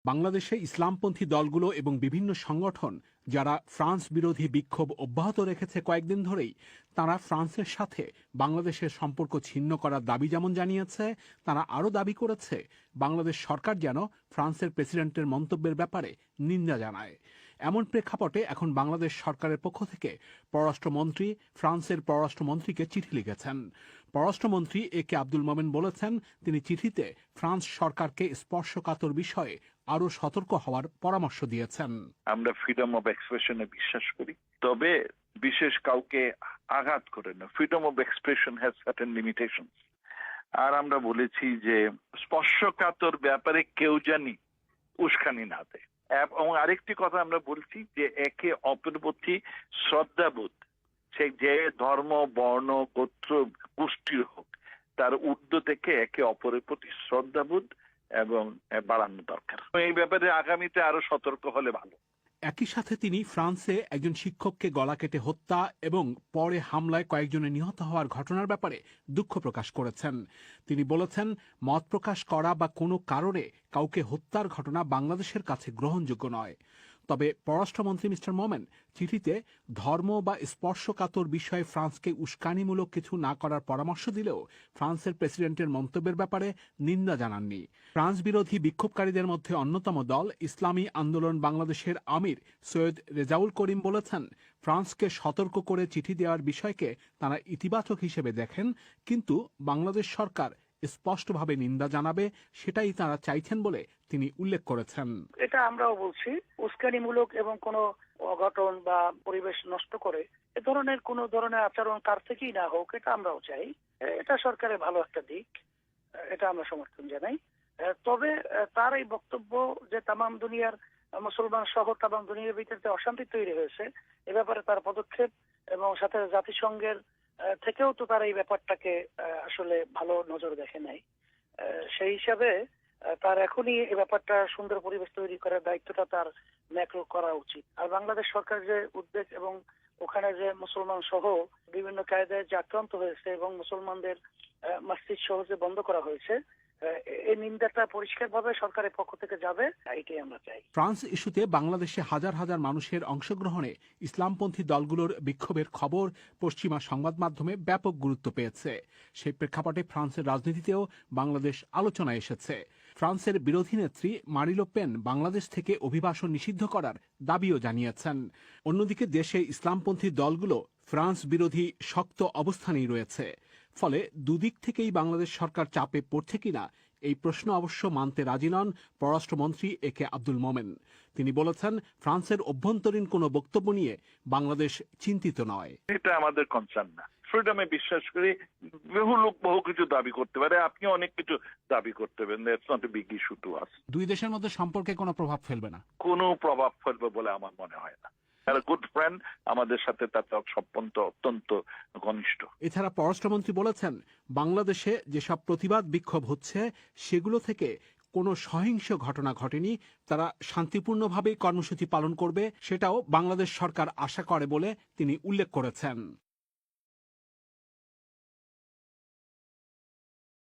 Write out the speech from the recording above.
বাংলাদেশে ইসলামপন্থী দলগুলো এবং বিভিন্ন সংগঠন যারা ফ্রান্স বিরোধী বিক্ষোভ অব্যাহত রেখেছে কয়েকদিন ধরেই, তারা ফ্রান্সের সাথে বাংলাদেশের সম্পর্ক ছিন্ন করার দাবি যেমন জানিয়েছে, তারা আরও দাবি করেছে বাংলাদেশ সরকার যেন ফ্রান্সের প্রেসিডেন্টের মন্তব্যের ব্যাপারে নিন্দা জানায়। এমন প্রেক্ষাপটে এখন বাংলাদেশ সরকারের পক্ষ থেকে পররাষ্ট্রমন্ত্রী ফ্রান্সের পররাষ্ট্রমন্ত্রীকে চিঠি লিখেছেন। পররাষ্ট্রমন্ত্রী এ কে আব্দুল মোমেন বলেছেন, তিনি চিঠিতে ফ্রান্স সরকারকে স্পর্শকাতর বিষয়ে আরও সতর্ক হওয়ার পরামর্শ দিয়েছেন। আমরা ফ্রিডম অফ এক্সপ্রেশনে বিশ্বাস করি, তবে বিশেষ কাউকে আঘাত করে না। Freedom of expression has certain limitations. আর আমরা বলেছি যে স্পর্শকাতর ব্যাপারে কেউ জানি উস্কানি না দেয়। এবং আরেকটি কথা আমরা বলছি যে একে অপরের প্রতি শ্রদ্ধাবোধ, সে যে ধর্ম বর্ণ গোত্র গোষ্ঠীর হোক, তার ঊর্ধ্ব থেকে একে অপরের প্রতি শ্রদ্ধাবোধ এবং বাড়ানো দরকার। এই ব্যাপারে আগামীতে আরো সতর্ক হলে ভালো। একই সাথে তিনি ফ্রান্সে একজন শিক্ষককে গলা কেটে হত্যা এবং পরে হামলায় কয়েকজনের নিহত হওয়ার ঘটনার ব্যাপারে দুঃখ প্রকাশ করেছেন। তিনি বলেছেন, মত প্রকাশ করা বা কোনো কারণে কাউকে হত্যার ঘটনা বাংলাদেশের কাছে গ্রহণযোগ্য নয়। তবে পররাষ্ট্রমন্ত্রী মিস্টার মোমেন চিঠিতে ধর্ম বা স্পর্শকাতর বিষয়ে ফ্রান্সকে উস্কানিমূলক কিছু না করার পরামর্শ দিলেও ফ্রান্সের প্রেসিডেন্টের মন্তব্যের ব্যাপারে নিন্দা জানাননি। ফ্রান্স বিরোধী বিক্ষোভকারীদের মধ্যে অন্যতম দল ইসলামী আন্দোলন বাংলাদেশের আমির সৈয়দ রেজাউল করিম বলেছেন, ফ্রান্সকে সতর্ক করে চিঠি দেওয়ার বিষয়কে তারা ইতিবাচক হিসেবে দেখেন, কিন্তু বাংলাদেশ সরকার স্পষ্টভাবে নিন্দা জানাবে সেটাই তারা চাইছেন বলে তিনি উল্লেখ করেছেন। এটা আমরাও বলছি, উস্কানিমূলক এবং কোনো অঘটন বা পরিবেশ নষ্ট করে এ ধরনের কোন ধরনের আচরণ কার থেকেই না হোক, এটা আমরাও চাই। এটা সরকারের ভালো একটা দিক, এটা আমরা সমর্থন জানাই। তবে তার এই বক্তব্য যে তামাম দুনিয়ার মুসলমান সহ তামাম দুনিয়ার ভিতরে অশান্তি তৈরি হয়েছে, এ ব্যাপারে তার পদক্ষেপ এবং সাথে জাতিসংঘের থেকেও তো তার এই ব্যাপারটাকে আসলে ভালো নজর দেখে নাই। সেই হিসাবে তার এখনই এই ব্যাপারটা সুন্দর পরিবেশ তৈরি করার দায়িত্বটা তার ন্যাকল করা উচিত। আর বাংলাদেশ সরকার যে উদ্বেগ এবং ওখানে যে মুসলমান সহ বিভিন্ন কায়দায় যে আক্রান্ত হয়েছে এবং মুসলমানদের মসজিদ সহ যে বন্ধ করা হয়েছে, এই নিন্দাটা পরিষ্কারভাবে সরকারের পক্ষ থেকে যাবে, এটাই আমরা চাই। ফ্রান্স ইস্যুতে বাংলাদেশে হাজার হাজার মানুষের অংশগ্রহণে ইসলামপন্থী দলগুলোর বিক্ষোভের খবর পশ্চিমা সংবাদ মাধ্যমে ব্যাপক গুরুত্ব পেয়েছে। সেই প্রেক্ষাপটে ফ্রান্সের রাজনীতিতেও বাংলাদেশ আলোচনায় এসেছে। ফ্রান্সের বিরোধী নেত্রী মারিন লে পেন বাংলাদেশ থেকে অভিবাসন নিষিদ্ধ করার দাবিও জানিয়েছেন। অন্যদিকে দেশে ইসলামপন্থী দলগুলো ফ্রান্স বিরোধী শক্ত অবস্থানেই রয়েছে। ফলে দুদিক থেকেই বাংলাদেশ সরকার চাপে পড়ছে কিনা এই প্রশ্ন অবশ্য মানতে রাজি নন পররাষ্ট্রমন্ত্রী এ কে আব্দুল মোমেন। তিনি বলেছেন, ফ্রান্সের অভ্যন্তরীণ কোনো বক্তব্য নিয়ে বাংলাদেশ চিন্তিত নয়। এটা আমাদের কনসার্ন না। ফ্রিডমে বিশ্বাস করি। বহু লোক বহু কিছু দাবি করতে পারে, আপনি অনেক কিছু দাবি করতে পারেন। That's not a big issue to us. দুই দেশের মধ্যে সম্পর্কে কোনো প্রভাব ফেলবে না? কোনো প্রভাব ফেলবে বলে আমার মনে হয় না। গুড ফ্রেন্ড, আমাদের সাথে তার সম্পর্ক অত্যন্ত ঘনিষ্ঠ। এছাড়া পররাষ্ট্রমন্ত্রী বলেছেন, বাংলাদেশে যেসব প্রতিবাদ বিক্ষোভ হচ্ছে সেগুলো থেকে কোনো সহিংস ঘটনা ঘটেনি। তারা শান্তিপূর্ণভাবেই কর্মসূচি পালন করবে, সেটাও বাংলাদেশ সরকার আশা করে বলে তিনি উল্লেখ করেছেন।